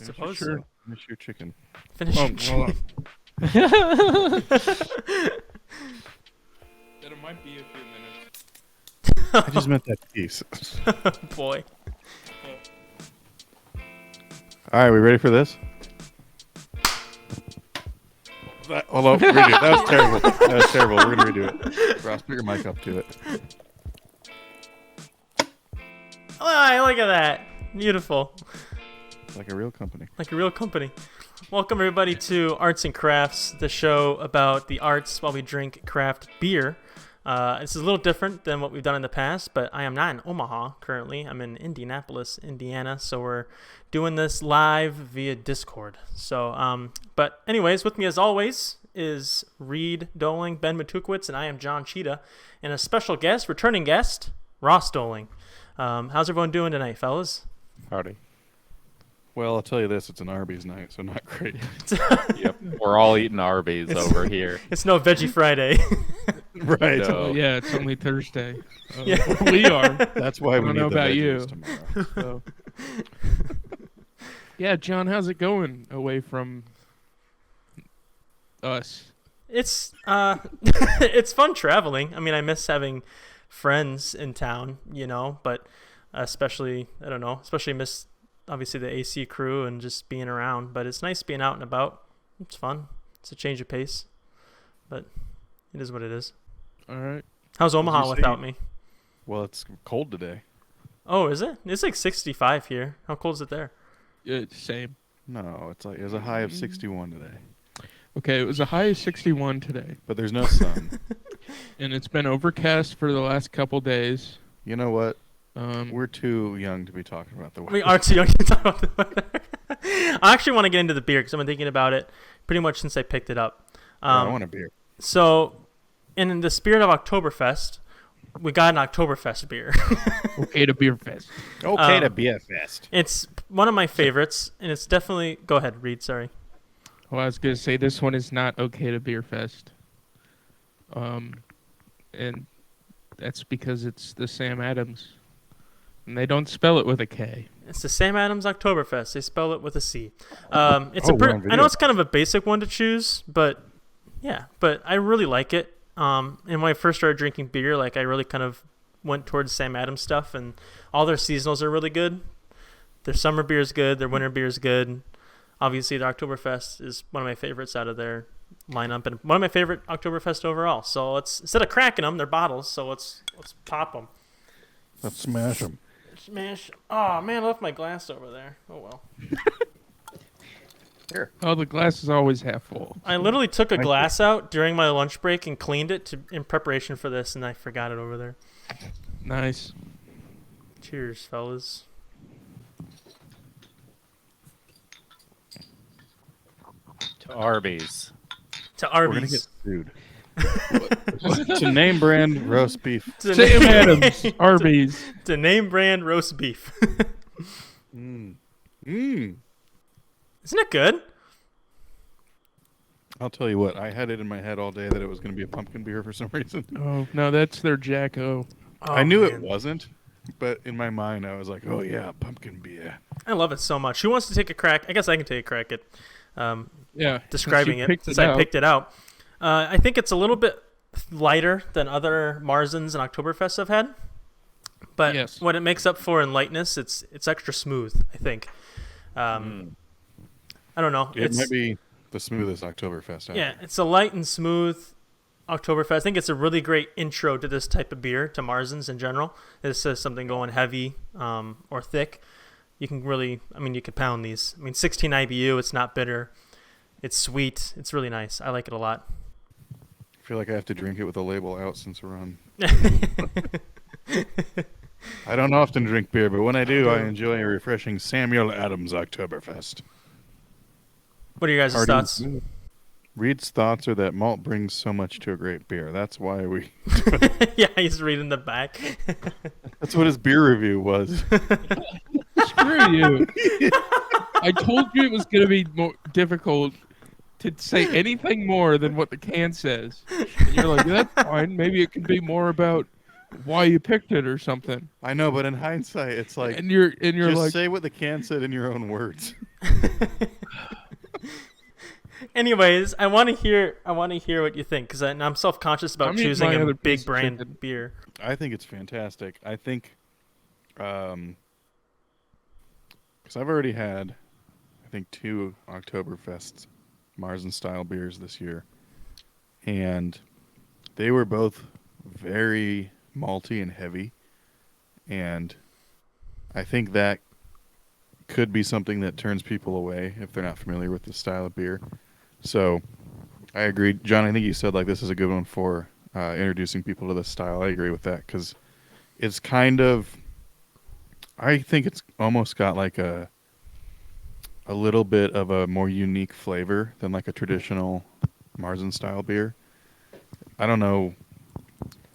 I suppose so. Finish your chicken. Finish your chicken. That it might be a few minutes. I just meant that piece. Boy. All right, we ready for this? Hold on, redo it. That was terrible. That was terrible. We're going to redo it. Ross, put your mic up to it. Oh, look at that. Beautiful. Like a real company. Like a real company. Welcome, everybody, to Arts and Crafts, the show about the arts while we drink craft beer. This is a little different than what we've done in the past, but I am not in Omaha currently. I'm in Indianapolis, Indiana, so we're doing this live via Discord. So, but anyways, with me as always is Reed Doling, Ben Matukowitz, and I am John Cheetah, and a special guest, returning guest, Ross Doling. How's everyone doing tonight, fellas? Howdy. Well, I'll tell you this, it's an Arby's night, so not great. Yep, we're all eating Arby's over here. It's no Veggie Friday. Right. No. Yeah, it's only Thursday. Yeah. We are. That's why we don't need know the about veggies you. tomorrow. So. Yeah, John, how's it going away from us? It's it's fun traveling. I mean, I miss having friends in town, you know, but especially miss obviously the AC crew and just being around, but it's nice being out and about. It's fun. It's a change of pace, but it is what it is. All right. How's Omaha without me? Well, it's cold today. Oh, is it? It's like 65 here. How cold is it there? Same. No, it was a high of 61 today. Okay, it was a high of 61 today, But there's no sun. and it's been overcast for the last couple days. You know what? Um, We're too young to be talking about the weather. We are too young to talk about the weather. I actually want to get into the beer because I've been thinking about it pretty much since I picked it up. I want a beer. So, in the spirit of Octoberfest, we got an Octoberfest beer. okay to beer fest. Okay to be a fest. It's one of my favorites, and it's definitely... Go ahead, Reed, sorry. Well, I was gonna say this one is not okay to beer fest. And that's because it's the Sam Adams. And they don't spell it with a K. It's the Sam Adams Oktoberfest. They spell it with a C. It's we're on I video. know it's kind of a basic one to choose, but yeah, but I really like it. And when I first started drinking beer, like I really kind of went towards Sam Adams stuff, and all their seasonals are really good. Their summer beer is good. Their winter beer is good. Obviously, the Oktoberfest is one of my favorites out of their lineup, and one of my favorite Oktoberfest overall. So let's, instead of cracking them, they're bottles. So let's pop them. Let's smash them. Smash. Oh man, I left my glass over there. Oh well. Here. Oh, the glass is always half full. I literally took a glass out during my lunch break and cleaned it in preparation for this, and I forgot it over there. Nice. Cheers, fellas. To Arby's. To We're going to Arby's. get sued. To name brand roast beef. To Sam name- Adams, Arby's. To name brand roast beef. Mmm. Isn't it good? I'll tell you what, I had it in my head all day that it was going to be a pumpkin beer for some reason. Oh, no, that's their Jacko. Oh, I knew man. it wasn't, but in my mind I was like, oh yeah, pumpkin beer. I love it so much. Who wants to take a crack? I guess I can take a crack at Yeah. describing it since I picked it out. I think it's a little bit lighter than other Marzens and Oktoberfests I've had. But Yes. what it makes up for in lightness, it's extra smooth, I think. I don't know. It might be the smoothest Oktoberfest ever. Yeah, it's a light and smooth Oktoberfest. I think it's a really great intro to this type of beer, to Marzens in general. This is something going heavy or thick. You can really, you could pound these. 16 IBU, it's not bitter. It's sweet. It's really nice. I like it a lot. I feel like I have to drink it with the label out since we're on. I don't often drink beer, but when I do, I enjoy a refreshing Samuel Adams Oktoberfest. What are your guys' Hardy and thoughts? smooth. Reed's thoughts are that malt brings so much to a great beer. That's why we. Yeah, he's reading the back. That's what his beer review was. Screw you. I told you it was going to be more difficult to say anything more than what the can says. And you're like, that's fine. Maybe it can be more about why you picked it or something. I know, but in hindsight, it's like And you're just like, say what the can said in your own words. Anyways, I want to hear what you think because I'm self-conscious about I'm eating choosing my a other big piece of brand chicken. beer. I think it's fantastic. I think, because I've already had, I think 2 Oktoberfest Marzen style beers this year, and they were both very malty and heavy, and I think that could be something that turns people away if they're not familiar with this style of beer. So I agree, John. I think you said like this is a good one for introducing people to this style. I agree with that because it's kind of, I think it's almost got like a little bit of a more unique flavor than like a traditional Marzen style beer. I don't know.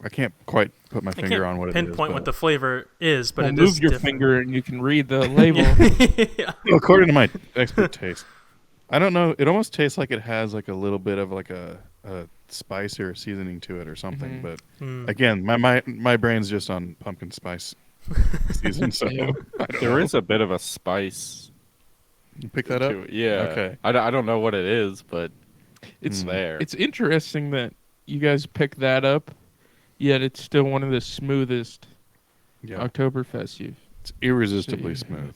I can't quite put my I finger can't on what it is. pinpoint what the flavor is, but Well, it move is your different. finger and you can read the label. Yeah. According to my expert taste, I don't know. It almost tastes like it has like a little bit of like a spice or a seasoning to it or something. Mhm. But Hmm. again, my brain's just on pumpkin spice season. So Yeah. I don't There know. is a bit of a spice You pick that up. to it. Yeah. Okay. I don't know what it is, but it's Hmm. there. It's interesting that you guys picked that up, yet it's still one of the smoothest Yeah. Oktoberfest you've. It's irresistibly So, smooth.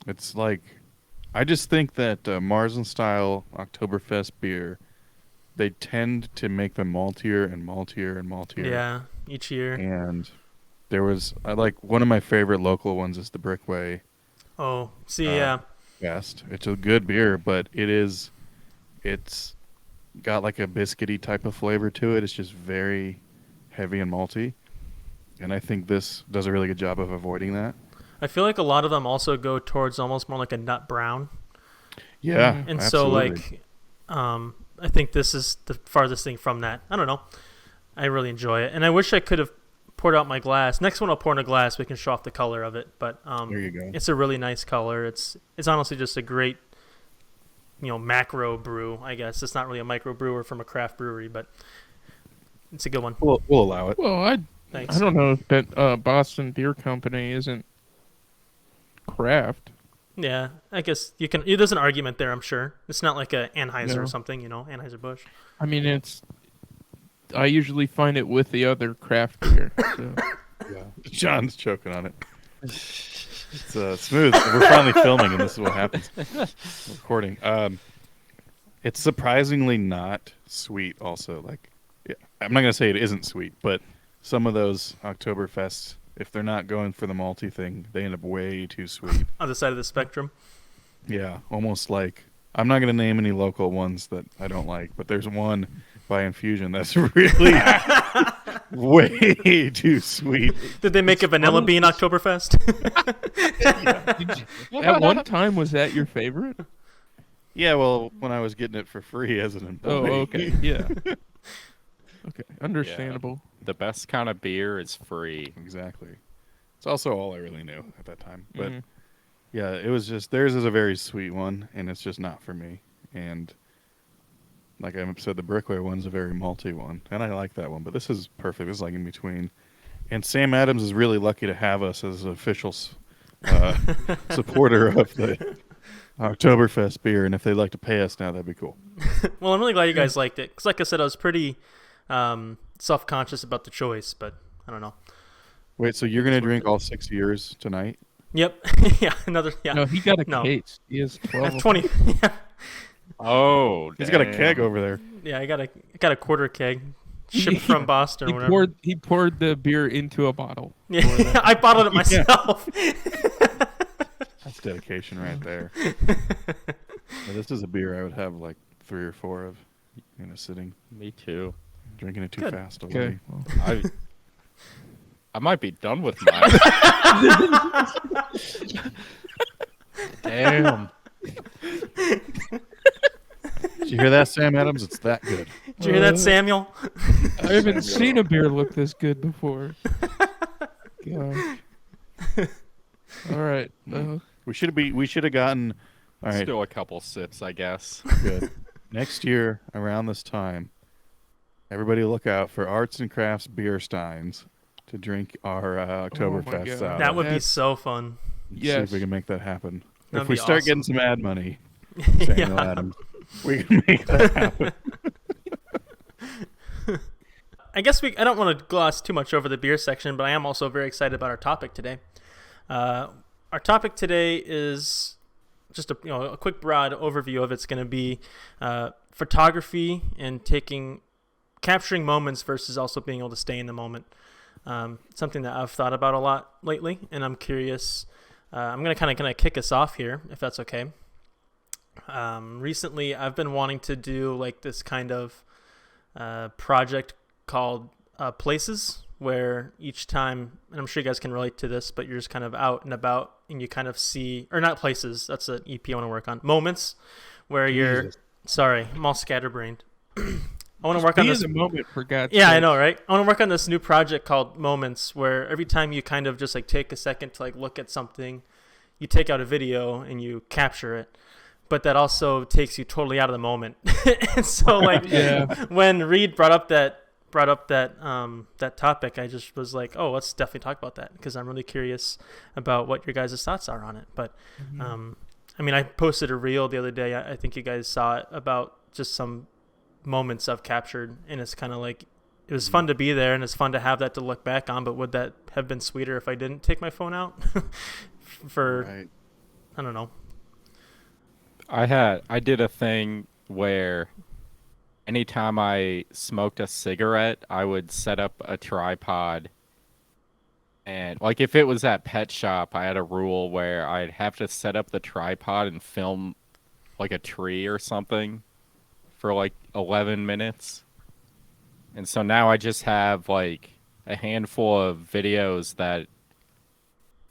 It's like, I just think that Marzen style Oktoberfest beer, they tend to make them maltier and maltier and maltier. Yeah, each year. And there was, I like, one of my favorite local ones is the Brickway Oh, see, Uh, yeah. Fest. It's a good beer, but it's got like a biscuity type of flavor to it. It's just very heavy and malty. And I think this does a really good job of avoiding that. I feel like a lot of them also go towards almost more like a nut brown. Yeah, Mhm. And absolutely. so, like, I think this is the farthest thing from that. I don't know. I really enjoy it. And I wish I could have poured out my glass. Next one I'll pour in a glass. We can show off the color of it. But There you go. it's a really nice color. It's honestly just a great, macro brew, I guess. It's not really a micro brewer from a craft brewery, but it's a good one. We'll allow it. Well, I Thanks. don't know if that Boston Beer Company isn't craft. Yeah, I guess you can. There's an argument there, I'm sure. It's not like a Anheuser No. or something, Anheuser-Busch. I mean, I usually find it with the other craft beer. So. Yeah. John's choking on it. It's smooth. We're finally filming, and this is what happens. Recording. It's surprisingly not sweet. Also, like, yeah, I'm not gonna say it isn't sweet, but some of those Oktoberfests, if they're not going for the malty thing, they end up way too sweet. Other side of the spectrum. Yeah, almost like, I'm not gonna name any local ones that I don't like, but there's one by Infusion that's really way too sweet. Did they make a vanilla bean Oktoberfest? At one time, was that your favorite? Yeah, well, when I was getting it for free as an employee. Oh, okay. Yeah. Okay. Understandable. The best kind of beer is free. Exactly. It's also all I really knew at that time. But Mhm. yeah, it was just, theirs is a very sweet one, and it's just not for me. And like I said, the Brickway one's a very malty one, and I like that one. But this is perfect. This is like in between. And Sam Adams is really lucky to have us as an official supporter of the Oktoberfest beer. And if they'd like to pay us now, that'd be cool. Well, I'm really glad you guys liked it. Because like I said, I was pretty self-conscious about the choice, but I don't know. Wait, so you're gonna drink all 6 years tonight? Yep. Yeah, another, yeah. No, he got a No. case. He has I 12. have 20. Yeah, Oh, He's got a damn. keg over there. yeah, I got a quarter keg shipped from Boston He or whatever. poured the beer into a bottle. Yeah, I bottled it myself. That's dedication right there. Yeah, this is a beer I would have like 3 or 4 of in a sitting. Me too. Drinking it too Good. fast Okay. already. Well, I might be done with mine. Damn. Did you hear that, Sam Adams? It's that good. Did you hear that, Samuel? I haven't seen a beer look this good before. Gosh. All right. We should have gotten. All right, Still a couple sips, I guess. good. Next year around this time, everybody look out for Arts and Crafts beer steins to drink our Oktoberfest God. out. That would be That's- so fun. See Yes. if we can make that happen. That'd If we be start getting awesome. some ad money, Samuel Yeah. Adams, we can make that happen. I guess I don't want to gloss too much over the beer section, but I am also very excited about our topic today. Our topic today is just a quick broad overview of it's going to be photography and capturing moments versus also being able to stay in the moment. Something that I've thought about a lot lately, and I'm curious. I'm going to kind of kick us off here, if that's okay. Recently, I've been wanting to do like this kind of project called Places, where each time, and I'm sure you guys can relate to this, but you're just kind of out and about and you kind of see, or not Places, that's an EP I want to work on, moments where Jesus. sorry, I'm all scatterbrained. I want to Just work on be this. in the moment, for God's Yeah, sake. I know, right? I want to work on this new project called Moments, where every time you kind of just like take a second to like look at something, you take out a video and you capture it. But that also takes you totally out of the moment. And so like Yeah. when Reed brought up that topic, I just was like, oh, let's definitely talk about that, because I'm really curious about what your guys' thoughts are on it. But I mean, I posted a reel the other day. I think you guys saw it, about just some moments I've captured, and it's kind of like, it was fun to be there and it's fun to have that to look back on, but would that have been sweeter if I didn't take my phone out for Right. I don't know. I did a thing where anytime I smoked a cigarette, I would set up a tripod. And like if it was at Pet Shop, I had a rule where I'd have to set up the tripod and film like a tree or something for like 11 minutes. And so now I just have like a handful of videos that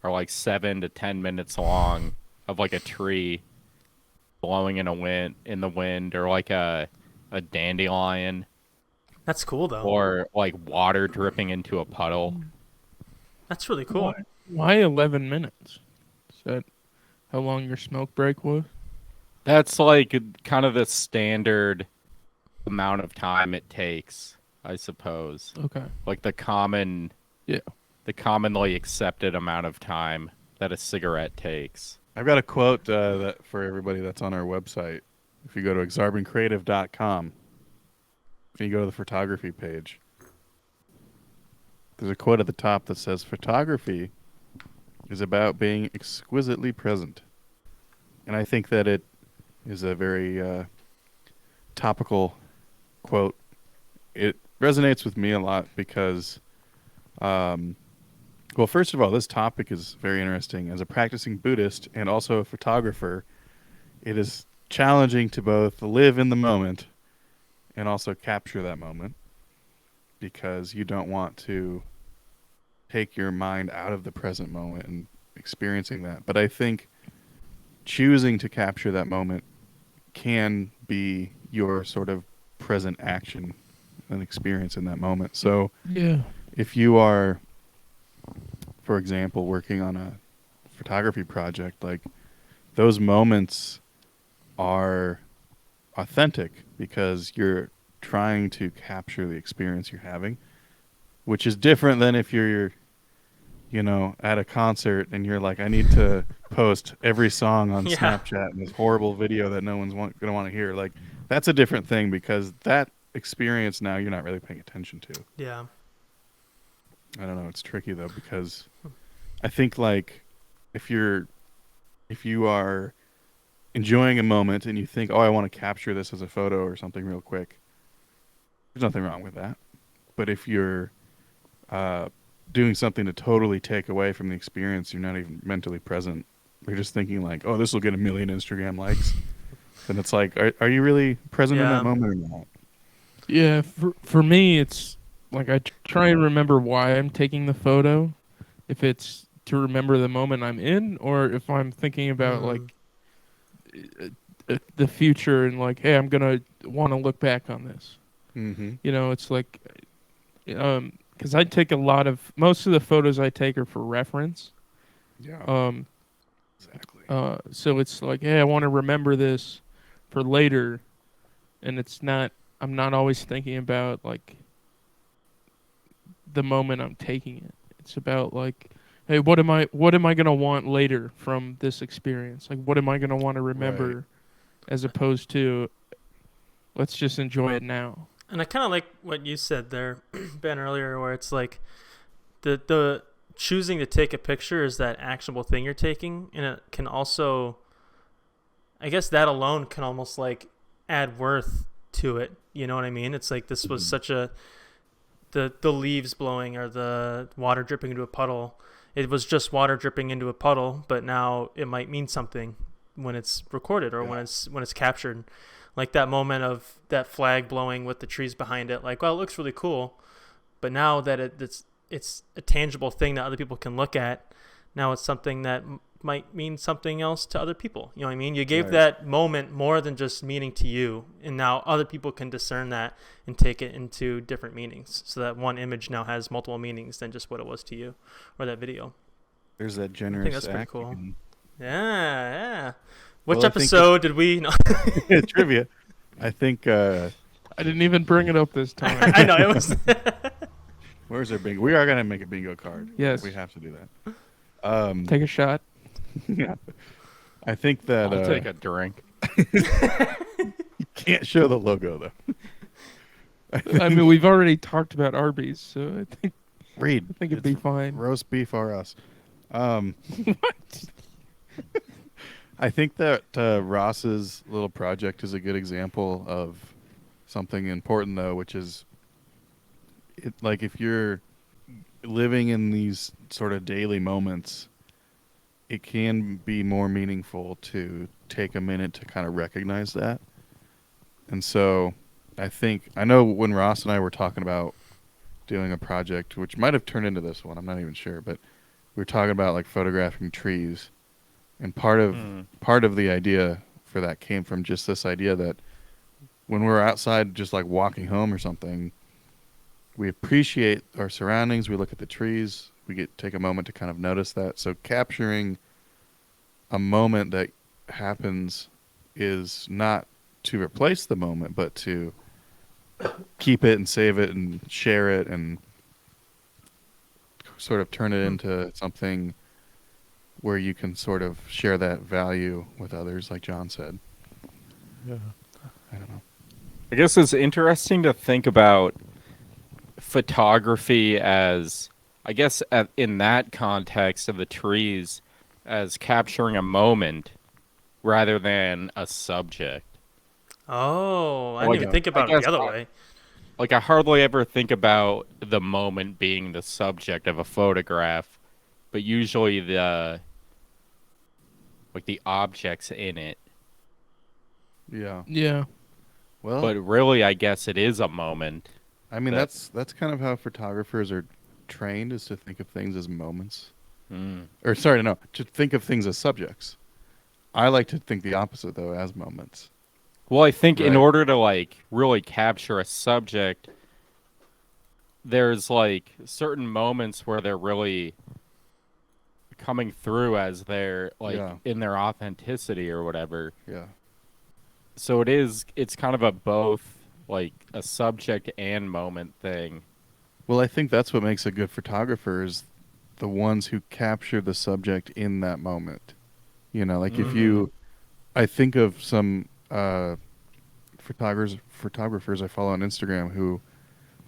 are like 7 to 10 minutes long of like a tree blowing in the wind, or like a dandelion, That's cool though. or like water dripping into a puddle. That's really cool. Why 11 minutes? Is that how long your smoke break was? That's like kind of the standard amount of time it takes, I suppose. Okay. Like the commonly accepted amount of time that a cigarette takes. I've got a quote that for everybody that's on our website. If you go to exarbancreative.com, and you go to the photography page, there's a quote at the top that says, "Photography is about being exquisitely present." And I think that it is a very topical quote. It resonates with me a lot because, well, first of all, this topic is very interesting. As a practicing Buddhist and also a photographer, it is challenging to both live in the moment and also capture that moment, because you don't want to take your mind out of the present moment and experiencing that. But I think choosing to capture that moment can be your sort of present action and experience in that moment. So Yeah. if you are, for example, working on a photography project, like those moments are authentic because you're trying to capture the experience you're having, which is different than if you're, at a concert and you're like, I need to post every song on Yeah. Snapchat and this horrible video that no one's going to want to hear. Like, that's a different thing, because that experience now you're not really paying attention to. Yeah. I don't know. It's tricky though, because I think like if you are enjoying a moment and you think, oh, I want to capture this as a photo or something real quick, there's nothing wrong with that. But if you're doing something to totally take away from the experience, you're not even mentally present. You're just thinking like, oh, this will get 1 million Instagram likes. Then it's like, are you really present in Yeah. that moment or not? Yeah, for me, it's like I try and remember why I'm taking the photo. If it's to remember the moment I'm in, or if I'm thinking about like the future and like, hey, I'm gonna want to look back on this. Mm-hmm. It's like, because I take most of the photos I take are for reference. Yeah. Exactly. So it's like, hey, I want to remember this for later, and I'm not always thinking about like the moment I'm taking it. It's about like, hey, what am I gonna want later from this experience? Like, what am I gonna want to remember, Right. as opposed to let's just enjoy it now. And I kind of like what you said there, Ben, earlier, where it's like the choosing to take a picture is that actionable thing you're taking, and it can also, I guess that alone can almost like add worth to it. You know what I mean? It's like this was such a the leaves blowing or the water dripping into a puddle. It was just water dripping into a puddle, but now it might mean something when it's recorded or when it's captured. Like that moment of that flag blowing with the trees behind it. Like, well, it looks really cool, but now that it's a tangible thing that other people can look at. Now it's something that might mean something else to other people. You know what I mean? You gave Right. that moment more than just meaning to you, and now other people can discern that and take it into different meanings. So that one image now has multiple meanings than just what it was to you, or that video. There's that I generous think that's pretty act. You cool. can- Yeah. Which Well, I think episode did we? No. trivia. I think. I didn't even bring it up this time. I know it was. Where's our bingo? We are gonna make a bingo card. Yes. We have to do that. Take a shot. Yeah. I think that I'll take a drink. can't show the logo though. I mean, we've already talked about Arby's, so I Reed. think it'd be fine. Roast beef or us. What? I think that Ross's little project is a good example of something important, though, which is, like if you're living in these sort of daily moments, it can be more meaningful to take a minute to kind of recognize that. And so I know when Ross and I were talking about doing a project, which might have turned into this one, I'm not even sure, but we were talking about like photographing trees. And part of the idea for that came from just this idea that when we're outside just like walking home or something, we appreciate our surroundings, we look at the trees, take a moment to kind of notice that. So capturing a moment that happens is not to replace the moment, but to keep it and save it and share it and sort of turn it into something where you can sort of share that value with others, like John said. Yeah. I don't know. I guess it's interesting to think about photography as, I guess, in that context of the trees, as capturing a moment rather than a subject. Oh, I didn't Like, even think about I it guess the other way. Like, I hardly ever think about the moment being the subject of a photograph, but usually the objects in it. Yeah. Yeah. Well, But really, I guess it is a moment. I mean, that- that's kind of how photographers are trained, is to think of things as moments. Mm. Or sorry, no, to think of things as subjects. I like to think the opposite, though, as moments. Well, I think in Right. order to like really capture a subject, there's like certain moments where they're really coming through as they're like Yeah. in their authenticity or whatever. Yeah. So it's kind of a both like a subject and moment thing. Well, I think that's what makes a good photographer, is the ones who capture the subject in that moment. You know, like if you, I think of some photographers I follow on Instagram who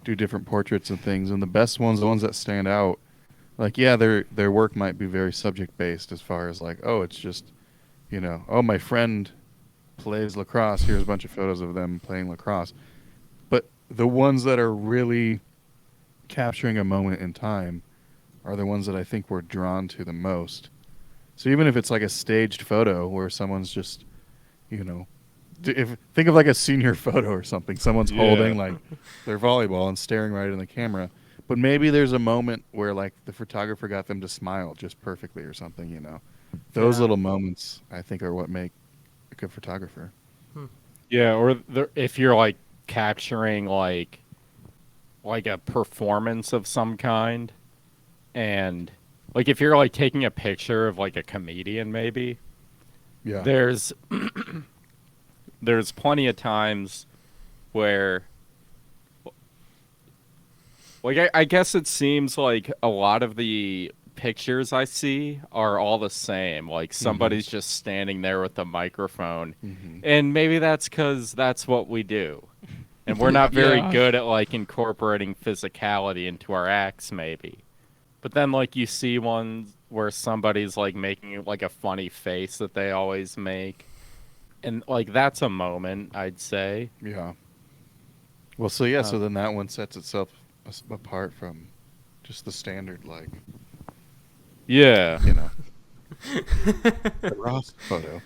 do different portraits and things, and the best ones, the ones that stand out, like their work might be very subject based, as far as like, oh, it's just, oh, my friend plays lacrosse, here's a bunch of photos of them playing lacrosse. But the ones that are really capturing a moment in time are the ones that I think we're drawn to the most. So even if it's like a staged photo where someone's just, think of like a senior photo or something, someone's holding like their volleyball and staring right in the camera, but maybe there's a moment where like the photographer got them to smile just perfectly or something. Those little moments I think are what make a good photographer. Yeah, or if you're like capturing like a performance of some kind, and like if you're like taking a picture of like a comedian, maybe Yeah. there's plenty of times where like I guess it seems like a lot of the pictures I see are all the same. Like somebody's just standing there with a microphone. And maybe that's because that's what we do. And we're not very Yeah. good at like incorporating physicality into our acts, maybe. But then like you see ones where somebody's like making like a funny face that they always make. And like that's a moment, I'd say. Yeah. Well, so yeah, so then that one sets itself apart from just the standard, like, Yeah. you know, the Ross photo.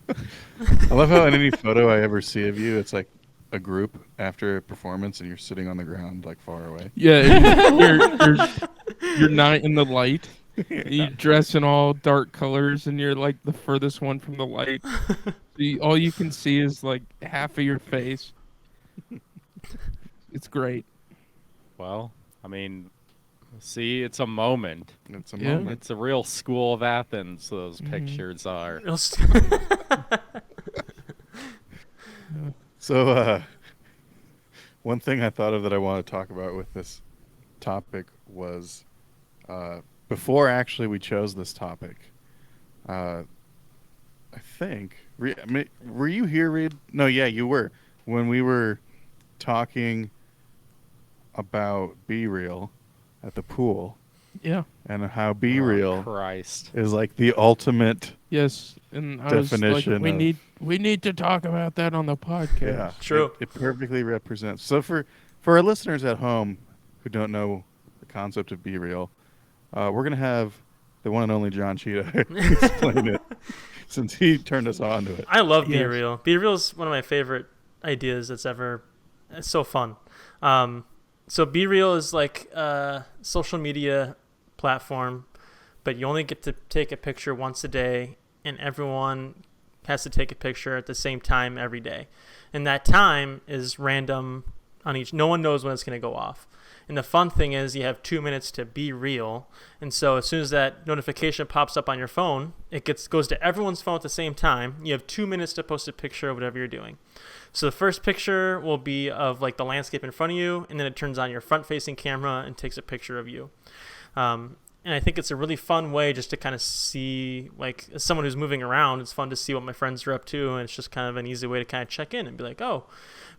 I love how in any photo I ever see of you, it's like a group after a performance and you're sitting on the ground, like far away. Yeah, you're not in the light. You dress in all dark colors, and you're like the furthest one from the light. All you can see is like half of your face. It's great. Well, I mean, see, it's a moment. It's a Yeah. moment. It's a real School of Athens, those pictures are. So, one thing I thought of that I want to talk about with this topic was, before actually we chose this topic, I think, were you here, Reed? No, yeah, you were. When we were talking about BeReal at the pool Yeah. and how Oh, BeReal Christ. is like the ultimate. Yes. And I was like, Definition we need to talk about that on the podcast. Yeah, True. It perfectly represents. So for our listeners at home who don't know the concept of BeReal, we're gonna have the one and only John Cheetah explain it, since he turned us on to it. I love Yes. BeReal. BeReal is one of my favorite ideas that's ever. It's so fun. So BeReal is like a social media platform, but you only get to take a picture once a day, and everyone has to take a picture at the same time every day. And that time is random on each. No one knows when it's going to go off. And the fun thing is you have 2 minutes to be real. And so as soon as that notification pops up on your phone, it goes to everyone's phone at the same time. You have 2 minutes to post a picture of whatever you're doing. So the first picture will be of like the landscape in front of you, and then it turns on your front-facing camera and takes a picture of you. And I think it's a really fun way just to kind of see, like, as someone who's moving around, it's fun to see what my friends are up to, and it's just kind of an easy way to kind of check in and be like, oh,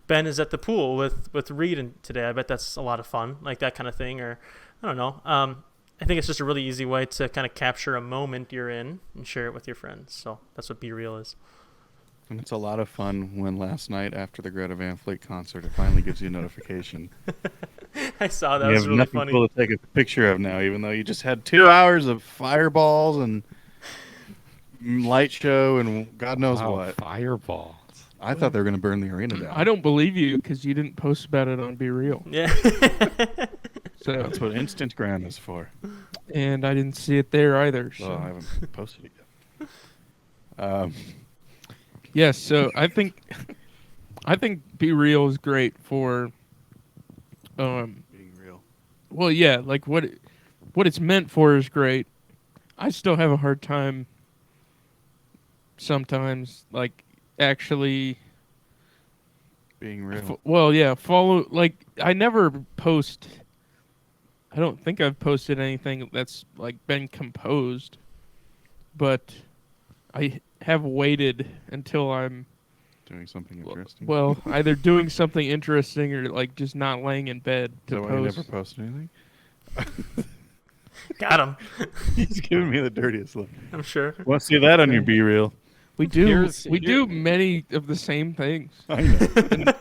Ben is at the pool with Reed today. I bet that's a lot of fun, like that kind of thing. Or I don't know. I think it's just a really easy way to kind of capture a moment you're in and share it with your friends. So that's what BeReal is. And it's a lot of fun when last night after the Greta Van Fleet concert, it finally gives you a notification. I saw that. You Was have really nothing funny. cool to take a picture of now, even though you just had 2 hours of fireballs and light show and God knows Wow, what. fireballs. I thought they were going to burn the arena down. I don't believe you because you didn't post about it on BeReal. Yeah. So That's what Instagram is for. and I didn't see it there either. So. Well, I haven't posted it yet. Yes, so I think BeReal is great for Being real. well, yeah, like what it's meant for is great. I still have a hard time sometimes like actually Being real. follow, like I never post. I don't think I've posted anything that's like been composed, but I have waited until I'm Doing something interesting. well, either doing something interesting or like just not laying in bed Is to that why you post. never post anything? Got him. He's giving me the dirtiest look. I'm sure. Want to see that on your BeReal? We do Here's- do many of the same things. I know.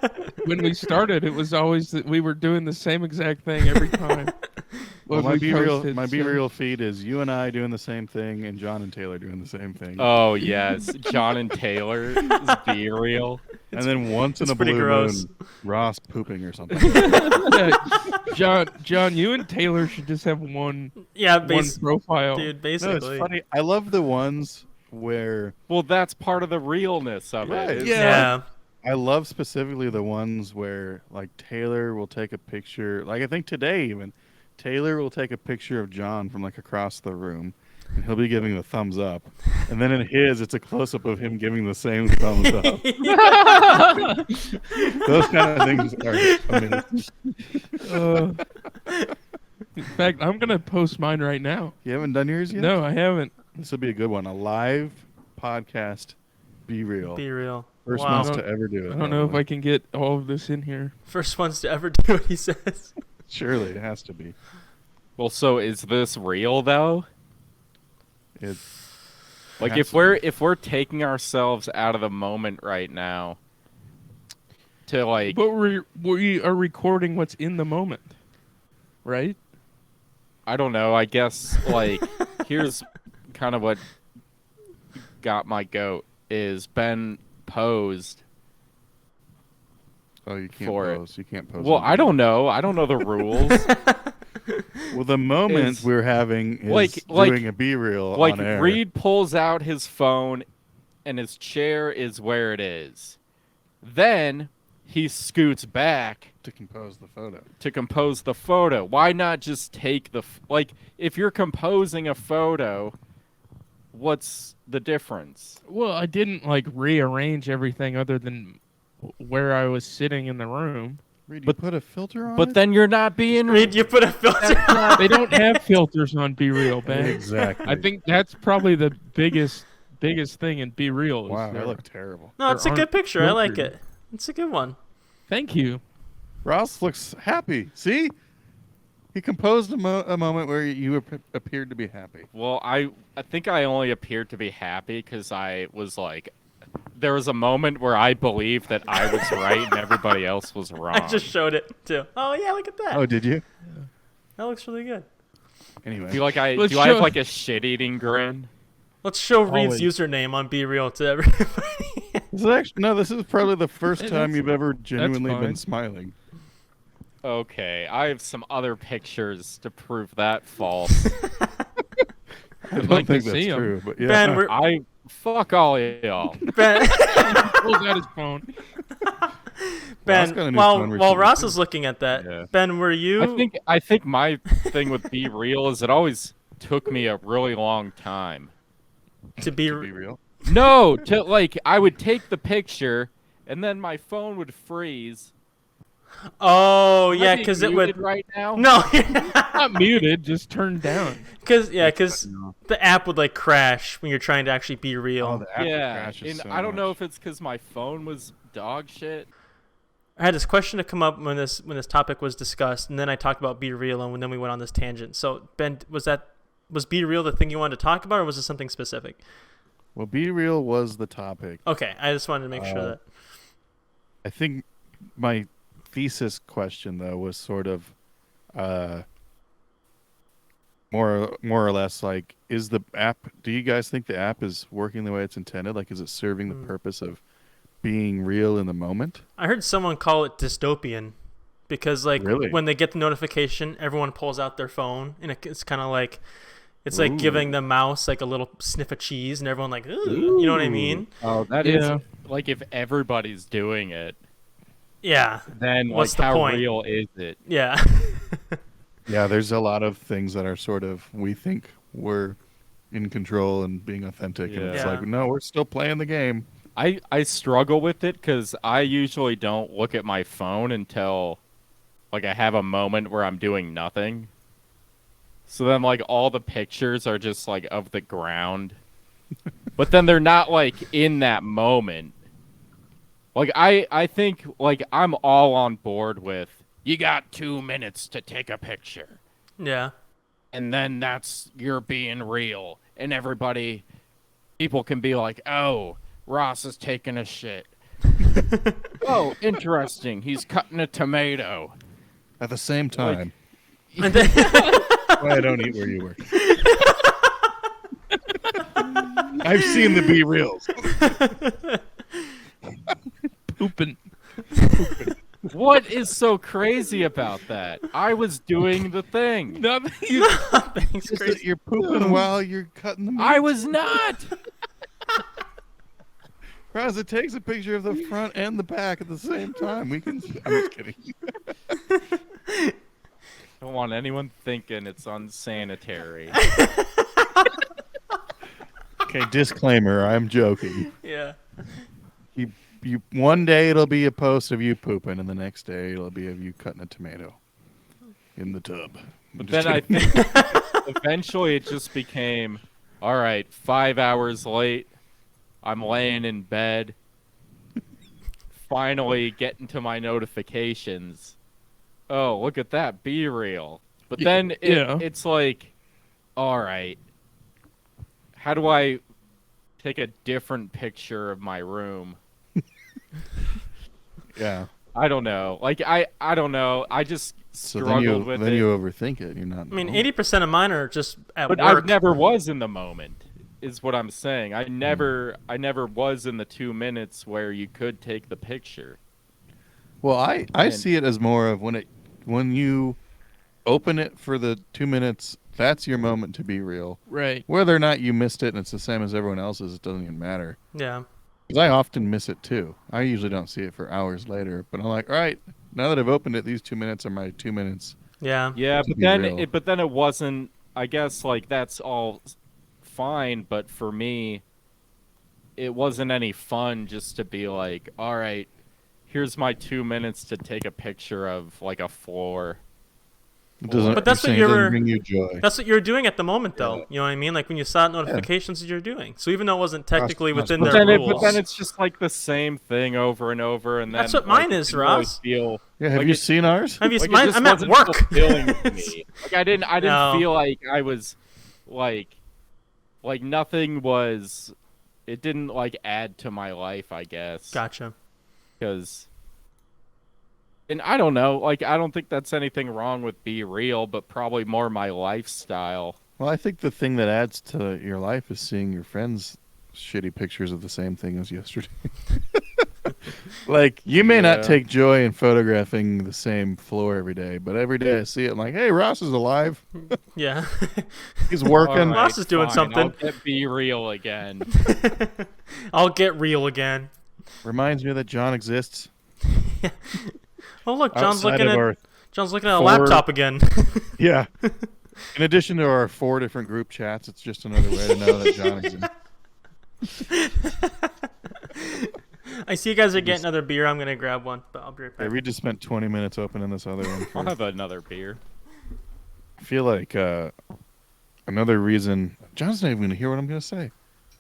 When we started, it was always that we were doing the same exact thing every time. Well, when my we BeReal, posted, my so- BeReal feed is you and I doing the same thing, and John and Taylor doing the same thing. Oh, yes. John and Taylor is BeReal. and then once in it's a pretty blue gross. moon, Ross pooping or something. Yeah, John, you and Taylor should just have one Yeah, profile. dude. No, Basically. it's funny. I love the ones where Well, that's part of the realness of Right. it. Yeah. I love specifically the ones where like Taylor will take a picture. Like I think today even Taylor will take a picture of John from like across the room, and he'll be giving the thumbs up, and then in his it's a close up of him giving the same thumbs up. Those kind of things are amazing. In fact, I'm gonna post mine right now. You haven't done yours yet? No, I haven't. This will be a good one. A live podcast. Be real. Be real. First Wow. ones to ever do it. I don't know if probably. I can get all of this in here. First ones to ever do what he says. Surely it has to be. Well, so is this real though? It's Like has if we're taking ourselves out of the moment right now to like But we are recording what's in the moment, right? I don't know, I guess like here's kind of what got my goat is Ben posed. Oh, you can't for it. pose. You can't pose. Well, on I video. don't know. I don't know the rules. Well, the moment Is- we're having is like- doing a Be Real Like on air. Reed pulls out his phone and his chair is where it is. Then he scoots back to compose the photo. to compose the photo. Why not just take the like if you're composing a photo, what's the difference? Well, I didn't like rearrange everything other than where I was sitting in the room. Reed, you But- put a filter on But it? then you're not being Reed, you put a filter on. They don't have filters on Be Real, Ben. Exactly. I think that's probably the biggest thing in Be Real. is Wow, there- that looked terrible. No, it's a There good aren't picture. I like filters. it. It's a good one. Thank you. Ross looks happy. See? He composed a moment where you appeared to be happy. Well, I think I only appeared to be happy because I was like, there was a moment where I believed that I was right and everybody else was wrong. I just showed it too. Oh yeah, look at that. Oh, did you? That looks really good. Anyway. do Let's I show- have like a shit-eating grin? Let's show Reed's Always. username on Be Real to everybody. This is probably the first Hey, time that's- you've ever genuinely been fine. smiling. Okay, I have some other pictures to prove that false. I don't like to think that's see 'em. true, but yeah. Ben, we're I fuck all y'all. Ben. Pulls out his phone. Ross got a Ben, new while phone while recently, Ross too. is looking at that, Yeah. Ben, were you? I think my thing with Be Real is it always took me a really long time. to be. To be real. No, to like I would take the picture and then my phone would freeze. Oh Am I yeah, being because it muted would. right now. No, Not muted, just turned down. because the app would like crash when you're trying to actually be real. Oh, the app Yeah, crashes and so I don't know much. if it's because my phone was dog shit. I had this question to come up when this topic was discussed, and then I talked about Be Real, and then we went on this tangent. So Ben, was Be Real the thing you wanted to talk about, or was it something specific? Well, Be Real was the topic. Okay, I just wanted to make sure that. I think my thesis question though was sort of more or less like, is the app, do you guys think the app is working the way it's intended? Like, is it serving the purpose of being real in the moment? I heard someone call it dystopian because like Really? when they get the notification, everyone pulls out their phone, and it's kind of like it's like Ooh. giving the mouse like a little sniff of cheese, and everyone like, ooh, you know what I mean? Oh, that is Yeah. like if everybody's doing it, Yeah, then What's like the how point? real is it? yeah. Yeah, there's a lot of things that are sort of, we think we're in control and being authentic, and it's Yeah. like, no, we're still playing the game. I struggle with it because I usually don't look at my phone until like I have a moment where I'm doing nothing. So then like all the pictures are just like of the ground. But then they're not like in that moment. Like I think like I'm all on board with you got 2 minutes to take a picture. Yeah. And then that's you're being real. And people can be like, oh, Ross is taking a shit. Oh, interesting. He's cutting a tomato. At the same time, And then, why I don't eat where you work. I've seen the Be Reals. Pooping. What is so crazy about that? I was doing the thing. Nothing. thanks, Is Chris. that you're pooping while you're cutting the meat? I was not. Roz, it takes a picture of the front and the back at the same time. I'm just kidding. I don't want anyone thinking it's unsanitary. Okay, disclaimer, I'm joking. Yeah. You one day it'll be a post of you pooping, and the next day it'll be of you cutting a tomato in the tub. But Just then I kidding. think eventually it just became, all right, 5 hours late. I'm laying in bed. Finally getting to my notifications. Oh, look at that, BeReal. But then yeah. it's like, all right, how do I take a different picture of my room? Yeah. I don't know. Like I don't know. I just So struggled with then it. you overthink it. You're not. I mean, 80% of mine are just at But work. I never was in the moment, is what I'm saying. I never was in the 2 minutes where you could take the picture. Well, I And- see it as more of when you open it for the 2 minutes. That's your moment to be real. Right. Whether or not you missed it and it's the same as everyone else's, it doesn't even matter. Yeah. Because I often miss it too. I usually don't see it for hours later. But I'm like, all right, now that I've opened it, these 2 minutes are my 2 minutes. Yeah. Yeah, To but be then real. it wasn't. I guess like that's all fine, but for me, it wasn't any fun just to be like, all right, here's my 2 minutes to take a picture of like a floor. It doesn't. But that's you're what saying you it doesn't were- bring you joy. That's what you're doing at the moment, though. You know what I mean? Like when you saw notifications, you're doing. So even though it wasn't technically Ross, within but their But rules, then it's just like the same thing over and over, and then That's what like, mine it is, didn't really Ross. Feel, Yeah, have like you it- seen ours? have you? like, it Mine, just I'm at wasn't work. fulfilling to me. Like I didn't No. feel like I was like nothing was. It didn't like add to my life, I guess. Gotcha. Because, and I don't know, like I don't think that's anything wrong with BeReal, but probably more my lifestyle. Well, I think the thing that adds to your life is seeing your friends' shitty pictures of the same thing as yesterday. Like, you may not Yeah. take joy in photographing the same floor every day, but every day I see it, I'm like, hey, Ross is alive. Yeah. He's working. All right, Ross is doing fine, something. I'll get BeReal again. I'll get real again. Reminds me that John exists Oh look, John's outside looking of at our... a four- laptop again. Yeah. In addition to our 4 different group chats, it's just another way to know that John exists. I see you guys are getting another beer. I'm gonna grab one, but I'll be right Hey, back. we just spent 20 minutes opening this other one. I'll For, have another beer. I feel like another reason... John's not even going to hear what I'm going to say.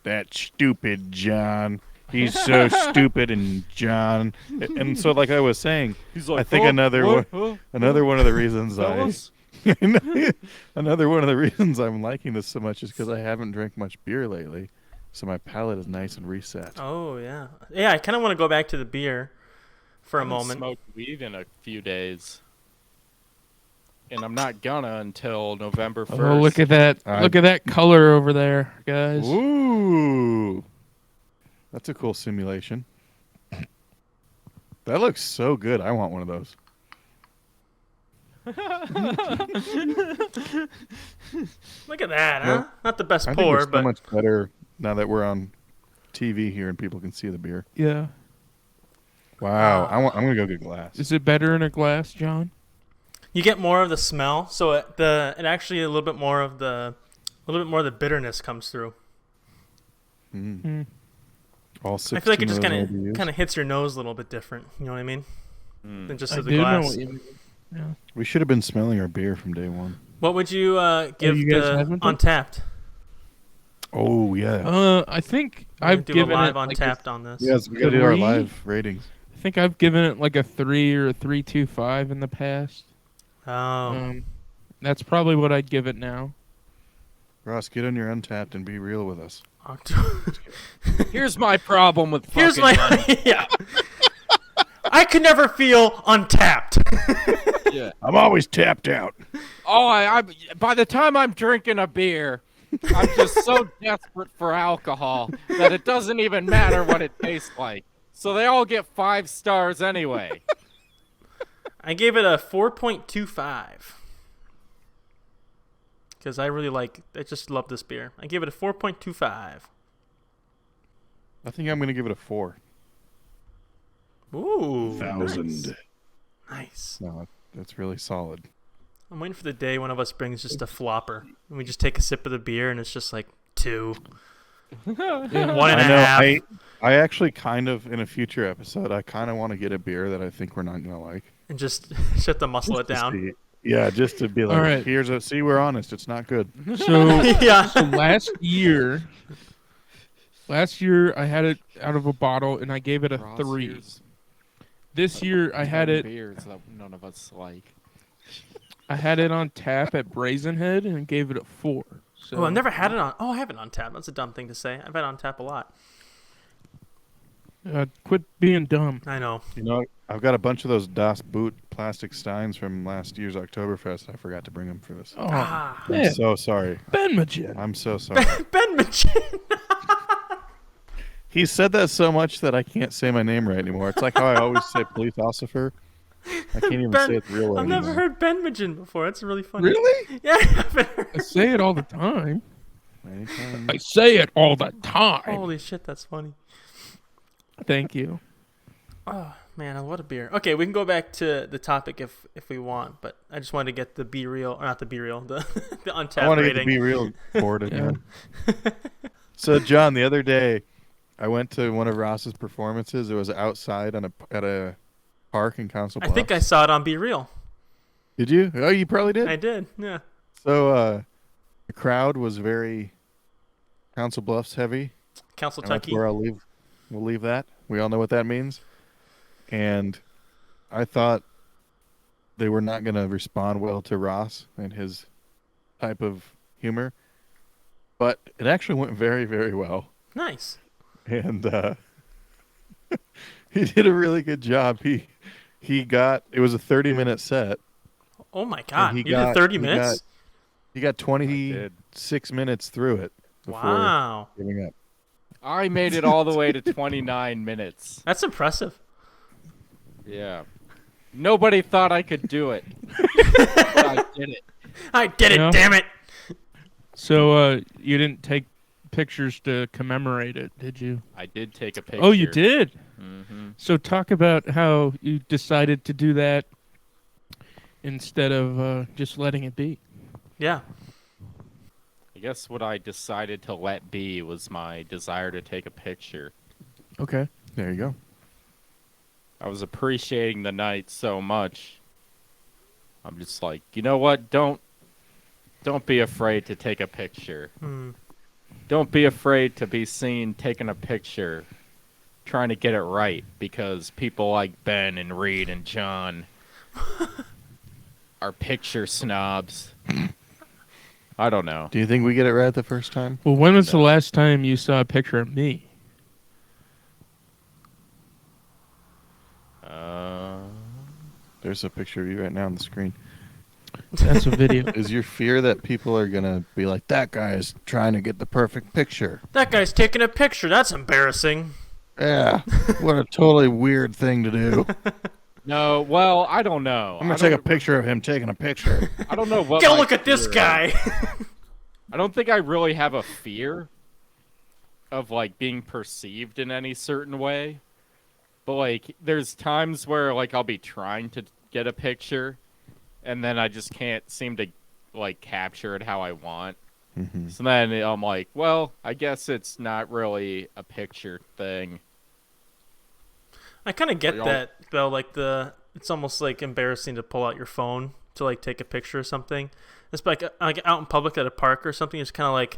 That stupid John. He's so stupid, and John... And so, like I was saying, He's like, I think another one of the reasons fellas? another one of the reasons I'm liking this so much is because I haven't drank much beer lately, so my palate is nice and reset. Oh yeah, yeah. I kind of want to go back to the beer for a moment. Smoked weed in a few days, and I'm not gonna until November 1st. Oh, look at that! I- Look at that color over there, guys. Ooh, that's a cool simulation. That looks so good. I want one of those. Look at that, huh? Well, Not the best I think pour, it's so but much better now that we're on TV here and people can see the beer. Yeah. Wow, I'm gonna go get a glass. Is it better in a glass, John? you get more of the smell. So it actually a little bit more of the bitterness comes through. Mm. All 16 I feel like it just of those IBUs. kind of hits your nose a little bit different. You know what I mean? Than just I to the do know glass. what you mean. Yeah. We should have been smelling our beer from day one. What would you give you guys the haven't been? Untapped? Oh yeah. I think We're I've gonna do given a live it like Untapped on this. Yes, we gotta do our 3? live ratings. I think I've given it like a 3 or a 3.25 in the past. Oh, That's probably what I'd give it now. Ross, get on your Untapped and be real with us. October. Here's my problem with Here's fucking my yeah. I could never feel untapped. yeah. I'm always tapped out. Oh, I by the time I'm drinking a beer, I'm just so desperate for alcohol that it doesn't even matter what it tastes like. So they all get 5 stars anyway. I gave it a 4.25 because I just love this beer. I gave it a 4.25. I think I'm gonna give it a 4. Ooh, nice. No, that's really solid. I'm waiting for the day one of us brings just a flopper and we just take a sip of the beer and it's just like 2, 1.5. I actually kind of in a future episode I kind of want to get a beer that I think we're not gonna like. And just shut the muscle it Just to down. see. Yeah, just to be like, All right. see, we're honest. It's not good. So, Yeah. so last year I had it out of a bottle and I gave it a Ross, 3. here's This year I had 10 it. beers that none of us like. I had it on tap at Brazen Head and gave it a 4. So Oh, I've never had it on. Oh, I have it on tap. That's a dumb thing to say. I've had it on tap a lot. Quit being dumb. I know. You know, I've got a bunch of those Das Boot plastic steins from last year's Oktoberfest. I forgot to bring them for this. Oh, Ah. I'm man. so sorry. Benmagen. I'm so sorry. Ben Machin. He said that so much that I can't say my name right anymore. It's like how I always say police officer. I can't even say it the real way I've never anymore. heard Ben Machin before. That's really funny. Really? Yeah, I haven't heard. I say it all the time. Anytime. I say it all the time. Holy shit, that's funny. Thank you. Oh man, what a beer. Okay, we can go back to the topic if we want, but I just wanted to get the BeReal, or not the BeReal, the Untapped I want to get rating. the BeReal board again. Yeah. So, John, the other day, I went to one of Ross's performances. It was outside at a park in Council I Bluffs. think I saw it on BeReal. Did you? Oh, you probably did. I did. Yeah. So, the crowd was very Council Bluffs heavy. Council And that's Tucky. where we'll leave that. We all know what that means. And I thought they were not going to respond well to Ross and his type of humor. But it actually went very, very well. Nice. And he did a really good job. He got, it was a 30-minute set. Oh my god. he You got- did 30 he minutes? He got did. 26 minutes through it before Wow. giving up. I made it all the way to 29 minutes. That's impressive. Yeah. Nobody thought I could do it. But I did it. I did it, Yeah. damn it. So you didn't take pictures to commemorate it, did you? I did take a picture. Oh, you did? Mm-hmm. So talk about how you decided to do that instead of just letting it be. Yeah. I guess what I decided to let be was my desire to take a picture. Okay. There you go. I was appreciating the night so much. I'm just like, you know what? Don't be afraid to take a picture. Hmm. Don't be afraid to be seen taking a picture, trying to get it right, because people like Ben and Reed and John are picture snobs. I don't know. Do you think we get it right the first time? Well, when was the last time you saw a picture of me? There's a picture of you right now on the screen. That's a video. Is your fear that people are going to be like, that guy is trying to get the perfect picture? That guy's taking a picture. That's embarrassing. Yeah. What a totally weird thing to do. No, well, I don't know. I'm going to take a picture of him taking a picture. I don't know what. Go my look at this fear guy. is. I don't think I really have a fear of like being perceived in any certain way. But like there's times where like I'll be trying to get a picture and then I just can't seem to like capture it how I want. Mm-hmm. So then I'm like, well, I guess it's not really a picture thing. I kind of get Y'all- that though. Like it's almost like embarrassing to pull out your phone to like take a picture or something. It's like out in public at a park or something. It's kind of like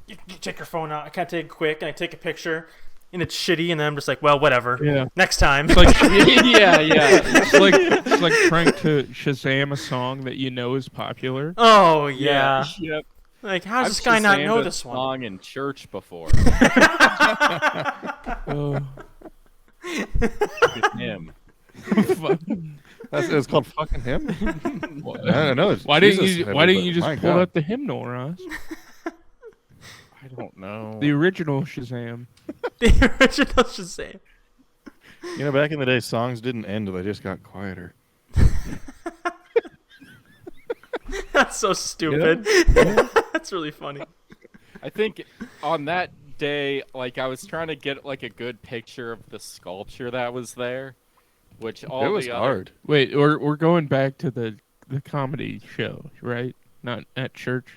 you take your phone out. I kind of take it quick and I take a picture, and it's shitty. And then I'm just like, well, whatever. Yeah. Next time. It's like yeah. it's like trying to Shazam a song that you know is popular. Oh yeah. Yep. Like how does I've this guy not Shazammed know a this one? song in church before. Oh, With him. fuck. It's called fucking him? Why I don't know. It's didn't Jesus you? heavy, Why didn't but you just my pull God. out the hymnal, Ross? I don't know. The original Shazam. The original Shazam. You know, back in the day, songs didn't end; they just got quieter. That's so stupid. That's really funny. I think on that day, like I was trying to get like a good picture of the sculpture that was there, which all It was the other, hard. Wait, we're going back to the comedy show, right? Not at church.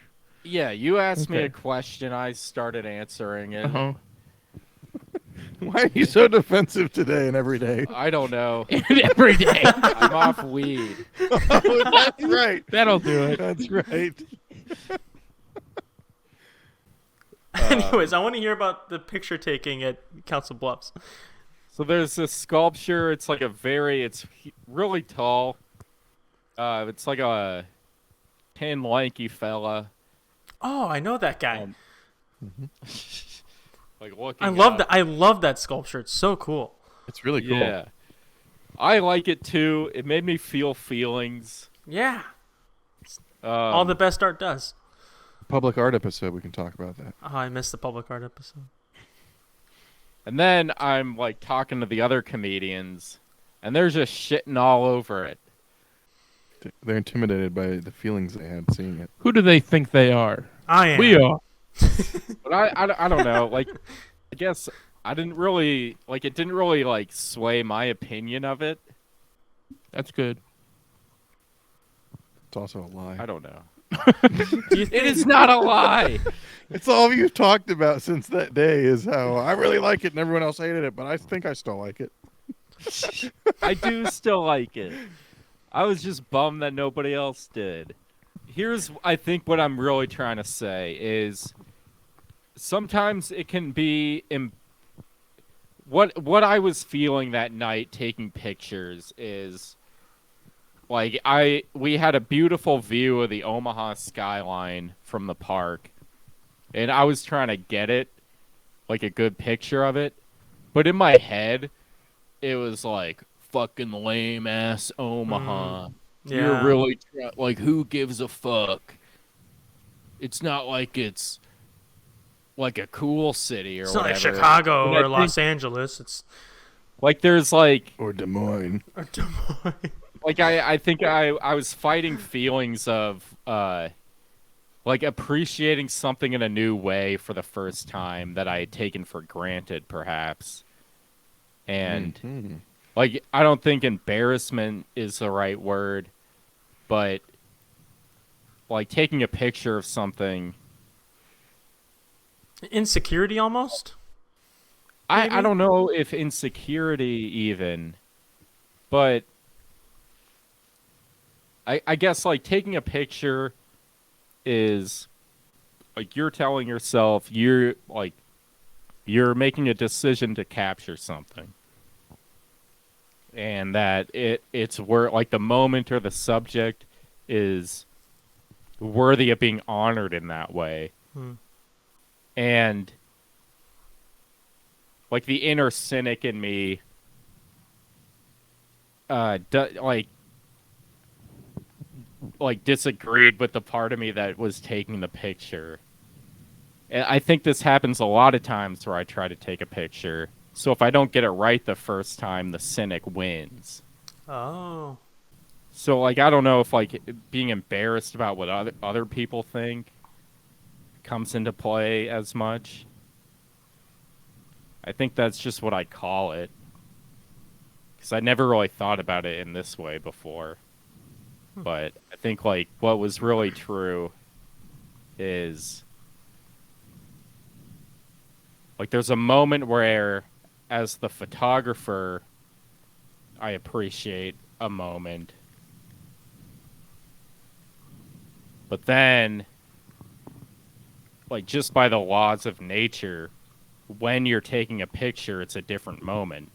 Yeah, you asked me Okay. a question, I started answering it. Uh huh. Why are you so defensive today and every day? I don't know. Every day. I'm off weed. Oh, that's right. That'll do it. That's right. Anyways, I want to hear about the picture taking at Council Bluffs. So there's this sculpture. It's like it's really tall. It's like a tan, lanky fella. Oh, I know that guy. Like looking. I love up. that. I love that sculpture. It's so cool. It's really cool. Yeah, I like it too. It made me feel feelings. Yeah. All the best art does. Public art episode, we can talk about that. Oh, I missed the public art episode. And then I'm like talking to the other comedians, and they're just shitting all over it. They're intimidated by the feelings they had seeing it. Who do they think they are? I am. We are. But I don't know. Like, I guess I didn't really like. It didn't really like sway my opinion of it. That's good. It's also a lie. I don't know. Do you It think, is not a lie. It's all you've talked about since that day is how I really like it and everyone else hated it, but I think I still like it. I do still like it. I was just bummed that nobody else did. Here's, I think, what I'm really trying to say is sometimes it can be what I was feeling that night taking pictures is like we had a beautiful view of the Omaha skyline from the park, and I was trying to get it, like a good picture of it, but in my head it was like fucking lame ass Omaha. yeah. You're really like, who gives a fuck? It's not like it's like a cool city or it's whatever. not like Chicago And I or Los Angeles. It's Like there's like Or Des Moines. or Des Moines. like I think I was fighting feelings of like appreciating something in a new way for the first time that I had taken for granted perhaps. And Mhm. like I don't think embarrassment is the right word, but like taking a picture of something, Insecurity almost. I don't know if insecurity even, but I guess like taking a picture is like you're telling yourself you're making a decision to capture something. And that it's where like the moment or the subject is worthy of being honored in that way. And like the inner cynic in me like disagreed with the part of me that was taking the picture. And I think this happens a lot of times where I try to take a picture. So if I don't get it right the first time, the cynic wins. Oh. So like I don't know if like being embarrassed about what other people think comes into play as much. I think that's just what I call it. Cuz I never really thought about it in this way before. But I think like what was really true is like there's a moment where as the photographer I appreciate a moment. But then like just by the laws of nature, when you're taking a picture, it's a different moment.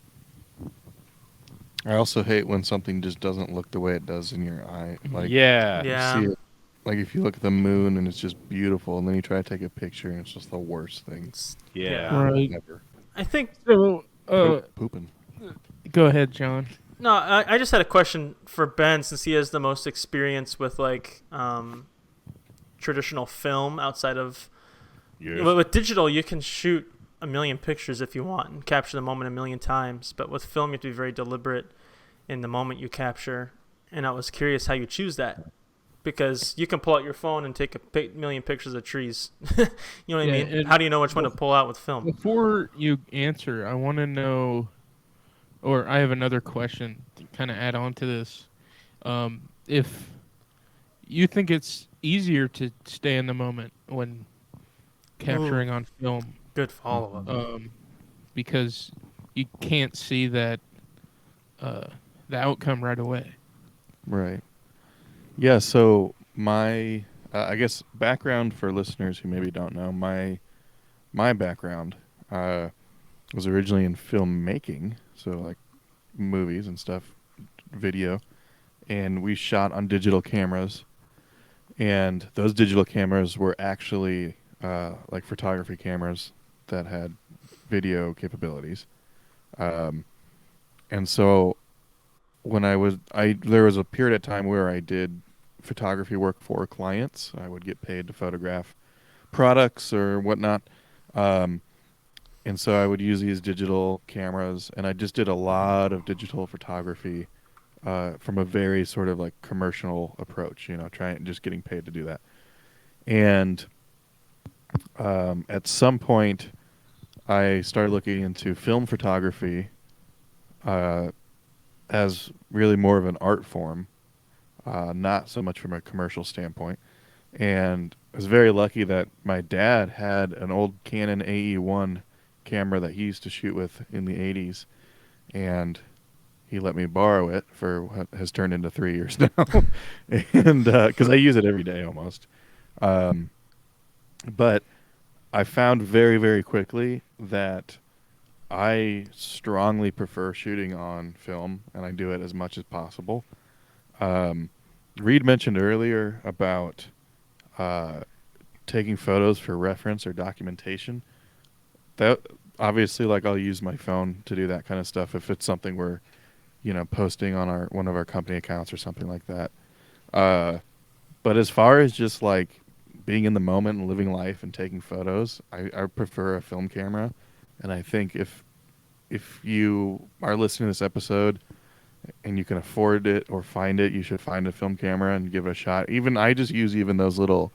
I also hate when something just doesn't look the way it does in your eye. Like Yeah. Yeah. you see it, like if you look at the moon and it's just beautiful, and then you try to take a picture and it's just the worst thing Yeah. Right. ever. I think So, Pooping. go ahead, John. no. I just had a question for Ben since he has the most experience with like traditional film outside of. Yes. With digital, you can shoot a million pictures if you want and capture the moment a million times. But with film, you have to be very deliberate in the moment you capture. And I was curious how you choose that. Because you can pull out your phone and take a million pictures of trees. You know what I Yeah, mean? and How do you know which one to pull out with film? Before you answer, I want to know, or I have another question to kind of add on to this. If you think it's easier to stay in the moment when capturing on film, Good follow-up. because you can't see that the outcome right away. Right. Yeah. So my, I guess, background for listeners who maybe don't know, my background was originally in filmmaking, so like movies and stuff, video, and we shot on digital cameras, and those digital cameras were actually like photography cameras that had video capabilities. Um, and so when I there was a period of time where I did photography work for clients. I would get paid to photograph products or whatnot. Um, and so I would use these digital cameras, and I just did a lot of digital photography from a very sort of like commercial approach, trying just getting paid to do that. And at some point, I started looking into film photography uh, as really more of an art form, not so much from a commercial standpoint. And I was very lucky that my dad had an old Canon AE1 camera that he used to shoot with in the 80s, and he let me borrow it for what has turned into 3 years now, and because I use it every day almost. Um, but I found very, very quickly that I strongly prefer shooting on film, and I do it as much as possible. Um, Reed mentioned earlier about uh, taking photos for reference or documentation. That obviously, like, I'll use my phone to do that kind of stuff if it's something we're, posting on our one of our company accounts or something like that. Uh, but as far as just like being in the moment and living life and taking photos, I prefer a film camera. And I think if you are listening to this episode and you can afford it or find it, you should find a film camera and give it a shot. Even I just use even those little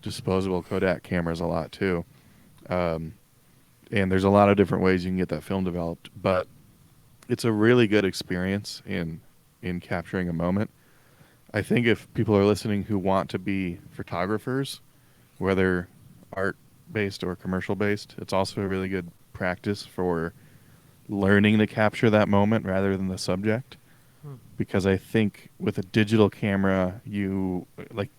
disposable Kodak cameras a lot too. Um, and there's a lot of different ways you can get that film developed, but it's a really good experience in capturing a moment. I think if people are listening who want to be photographers, whether art based or commercial based, it's also a really good practice for learning to capture that moment rather than the subject. Because I think with a digital camera, you, like,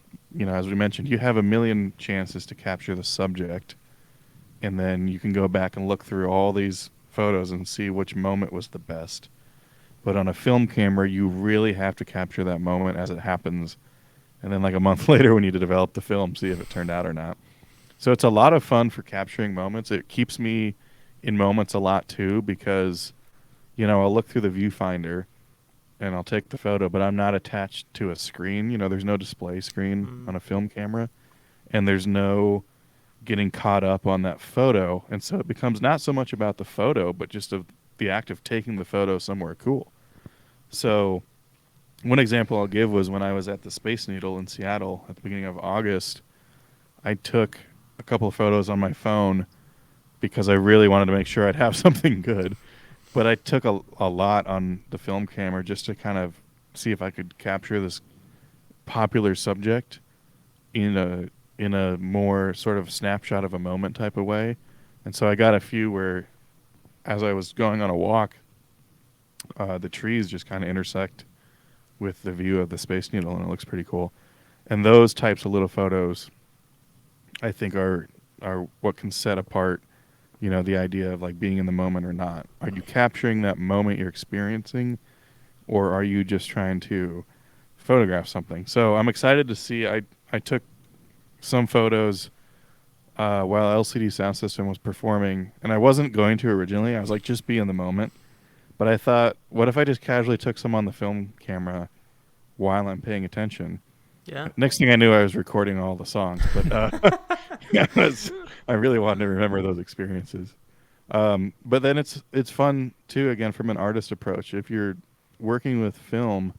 as we mentioned, you have a million chances to capture the subject, and then you can go back and look through all these photos and see which moment was the best. But on a film camera, you really have to capture that moment as it happens, and then like a month later, we need to develop the film, see if it turned out or not. So it's a lot of fun for capturing moments. It keeps me in moments a lot too, because I'll look through the viewfinder and I'll take the photo, but I'm not attached to a screen. There's no display screen on a film camera, and there's no getting caught up on that photo. And so it becomes not so much about the photo, but just of the act of taking the photo somewhere cool. So one example I'll give was when I was at the Space Needle in Seattle at the beginning of August. I took a couple of photos on my phone because I really wanted to make sure I'd have something good. But I took a lot on the film camera just to kind of see if I could capture this popular subject in a more sort of snapshot of a moment type of way. And so I got a few where, as I was going on a walk, the trees just kind of intersect with the view of the Space Needle, and it looks pretty cool. And those types of little photos, I think, are what can set apart, the idea of like being in the moment or not. Are you capturing that moment you're experiencing, or are you just trying to photograph something? So I'm excited to see. I took some photos while LCD Sound System was performing, and I wasn't going to originally. I was like, just be in the moment. But I thought, what if I just casually took some on the film camera while I'm paying attention? Yeah. Next thing I knew, I was recording all the songs. But I really wanted to remember those experiences. But then it's fun too. Again, from an artist approach, if you're working with film,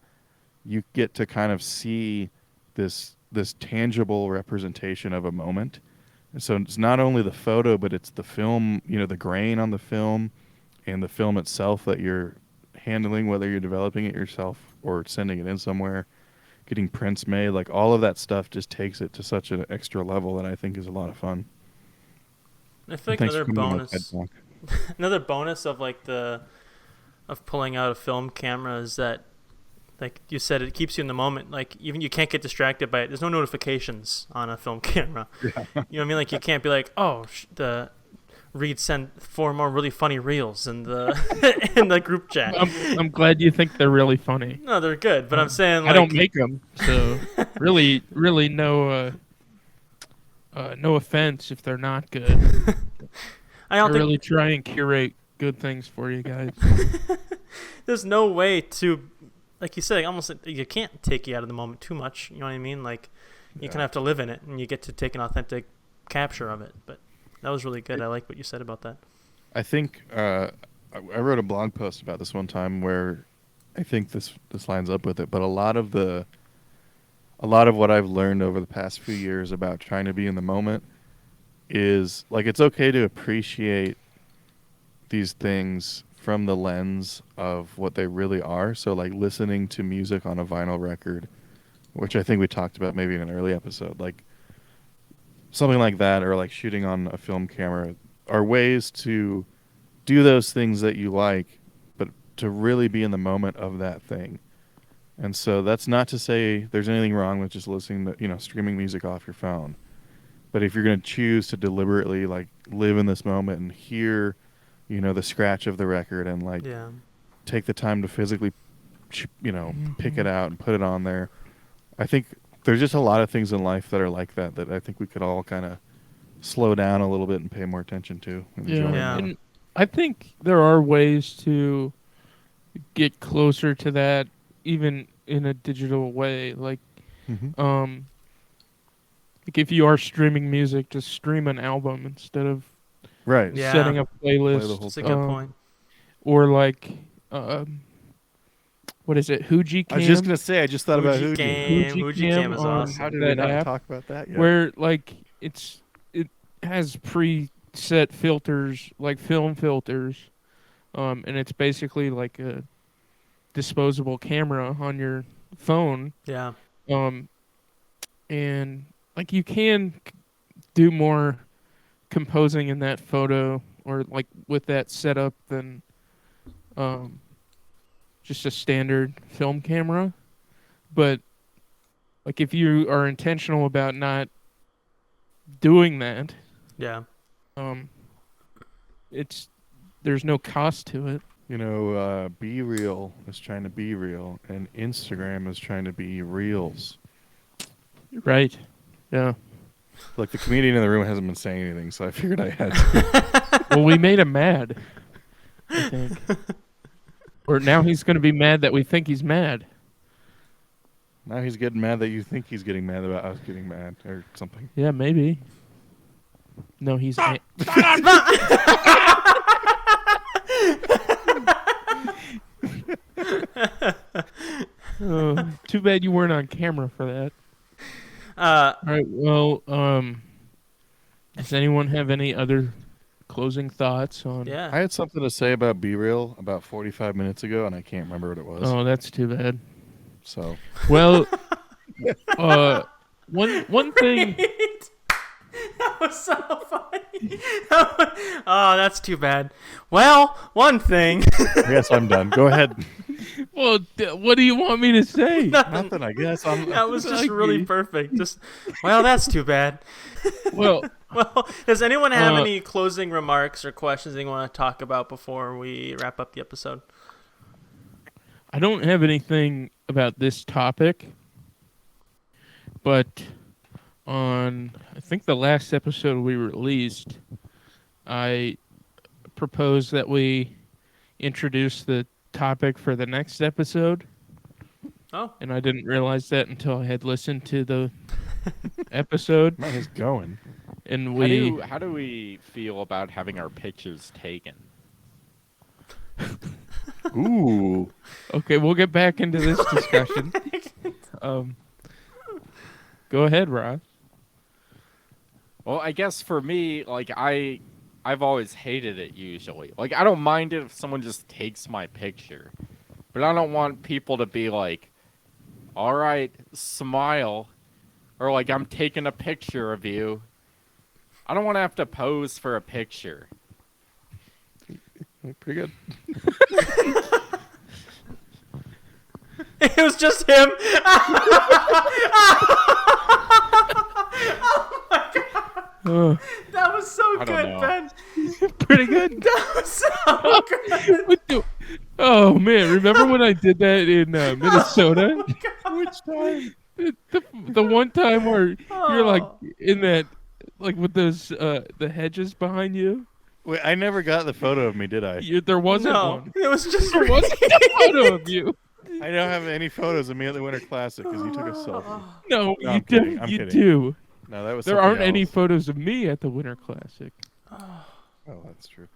you get to kind of see this tangible representation of a moment. And so it's not only the photo, but it's the film, the grain on the film and the film itself that you're handling, whether you're developing it yourself or sending it in somewhere, getting prints made. Like, all of that stuff just takes it to such an extra level that I think is a lot of fun. I feel like Thanks another for coming on bonus. TED Talk. another bonus of pulling out a film camera is that, like you said, it keeps you in the moment. Like, even you can't get distracted by it. There's no notifications on a film camera. Yeah. You know what I mean? Like, you can't be like, oh, Reed sent 4 more really funny reels in the in the group chat. I'm glad you think they're really funny. No, they're good, but I'm saying, like, I don't make them, so really no offense if they're not good. I don't think really try and curate good things for you guys. there's no way to, like you said, almost you can't take you out of the moment too much. You know what I mean? Like, you kind of have to live in it, and you get to take an authentic capture of it. But that was really good. I like what you said about that. I think I wrote a blog post about this one time where I think this lines up with it. But a lot of what I've learned over the past few years about trying to be in the moment is, like, it's okay to appreciate these things from the lens of what they really are. So, like, listening to music on a vinyl record, which I think we talked about maybe in an early episode, like something like that, or like shooting on a film camera, are ways to do those things that you like, but to really be in the moment of that thing. And so that's not to say there's anything wrong with just listening to, streaming music off your phone. But if you're going to choose to deliberately, like, live in this moment and hear, the scratch of the record and, like, take the time to physically, pick it out and put it on there, I think there's just a lot of things in life that are like that I think we could all kind of slow down a little bit and pay more attention to. And enjoy. Yeah. And I think there are ways to get closer to that, even in a digital way. Like, like if you are streaming music, just stream an album instead of setting up playlists. That's a good point. Or like, what is it? Huji Cam? I was just gonna say, I just thought about Huji Huji. Huji Cam is awesome. How did we not talk about that yet? Where, like, it has preset filters, like film filters, and it's basically like a disposable camera on your phone. Yeah. And like, you can do more composing in that photo, or like with that setup, than just a standard film camera. But like, if you are intentional about not doing that, there's no cost to it. BeReal is trying to be real, and Instagram is trying to be reels. Right. Yeah. Look, the comedian in the room hasn't been saying anything, so I figured I had to. Well, we made him mad, I think. Or now he's going to be mad that we think he's mad. Now he's getting mad that you think he's getting mad about us getting mad or something. Yeah, maybe. No, he's... Too bad you weren't on camera for that. All right, well, does anyone have any other closing thoughts on... Yeah. I had something to say about BeReal about 45 minutes ago, and I can't remember what it was. Oh, that's too bad. So... Well, one thing... That was so funny. Oh, that's too bad. Well, one thing. I guess I'm done. Go ahead. Well, what do you want me to say? Nothing, I guess. That was just really perfect. Just, well, that's too bad. Well, does anyone have any closing remarks or questions they want to talk about before we wrap up the episode? I don't have anything about this topic, but on, I think, the last episode we released, I proposed that we introduce the topic for the next episode. Oh. And I didn't realize that until I had listened to the episode. Mine is going. And how do we feel about having our pictures taken? Ooh. Okay, we'll get back into this discussion. Go ahead, Ross. Well, I guess for me, like, I've always hated it usually. Like, I don't mind it if someone just takes my picture. But I don't want people to be like, all right, smile. Or like, I'm taking a picture of you. I don't want to have to pose for a picture. Pretty good. It was just him. Uh, That was so I don't good, know. Ben. pretty good. That was so good. What the- Oh man, remember when I did that in Minnesota? Which time? The one time where you're like Oh. in that, like with those the hedges behind you. Wait, I never got the photo of me, did I? There wasn't No, one. it was just There wasn't a photo of you. I don't have any photos of me at the Winter Classic because you took a selfie. No, No, you I'm kidding, I'm you kidding. do. No, that was There something aren't any else. photos of me at the Winter Classic. Oh, that's true.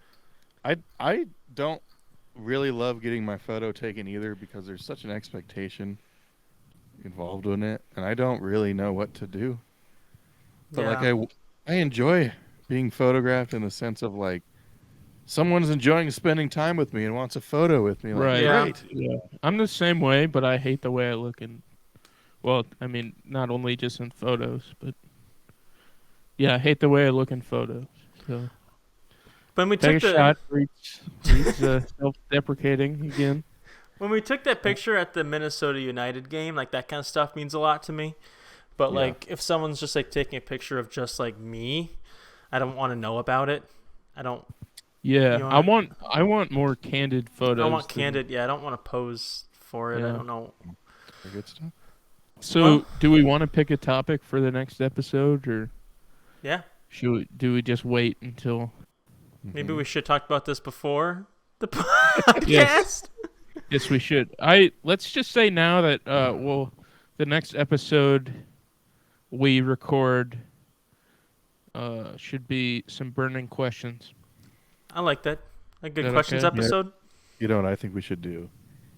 I don't really love getting my photo taken either because there's such an expectation involved in it, and I don't really know what to do. But Yeah. I enjoy being photographed in the sense of like someone's enjoying spending time with me and wants a photo with me. Like, Right. Yeah. Great. Yeah, I'm the same way, but I hate the way I look in. Well, I mean, not only just in photos, but yeah, I hate the way I look in photos. So When we take took a the shot. Reach self-deprecating again. when we took that picture at the Minnesota United game, like that kind of stuff means a lot to me. But Yeah. like if someone's just like taking a picture of just like me, I don't want to know about it. I don't. Yeah, You I want more candid photos. I want than- candid. Yeah, I don't want to pose for it. I Yeah. don't know. Very good stuff. So, Well- do we want to pick a topic for the next episode, or Yeah, do we just wait until? maybe we should talk about this before the podcast. Yes. Yes, we should. Let's just say now that the next episode we record should be some burning questions. I like that. A good Is that questions okay? Yeah. episode. You know what I think we should do?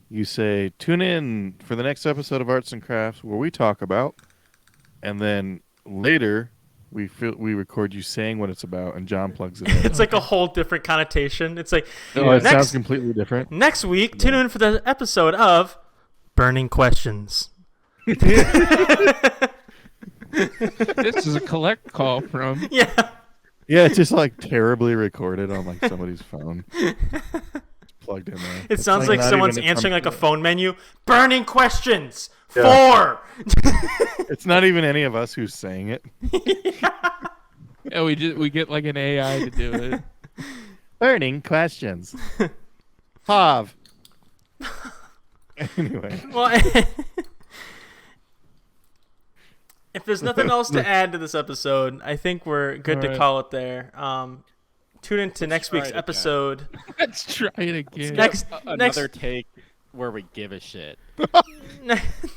You say, tune in for the next episode of Arts and Crafts where we talk about, and then later we record you saying what it's about, and John plugs it in. It's like a whole different connotation. It's like Oh, it next sounds completely different. next week. Tune in for the episode of Burning Questions. This is a collect call from. Yeah. Yeah, it's just like terribly recorded on like somebody's phone. Plugged in there. It sounds like not someone's even answering like a from- phone menu. Burning questions. Yeah. 4. It's not even any of us who's saying it. Yeah, we get like an AI to do it. Burning questions. Hav. Anyway. Well, if there's nothing else to add to this episode, I think we're good to Alright. call it there. Tune in to next try week's it again. episode. Let's try it again. Next Another take where we give a shit.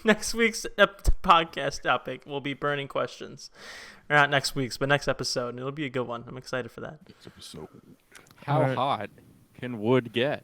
next week's podcast topic will be burning questions. Or not next week's, but next episode. And it'll be a good one. I'm excited for that. Episode. How Alright. hot can wood get?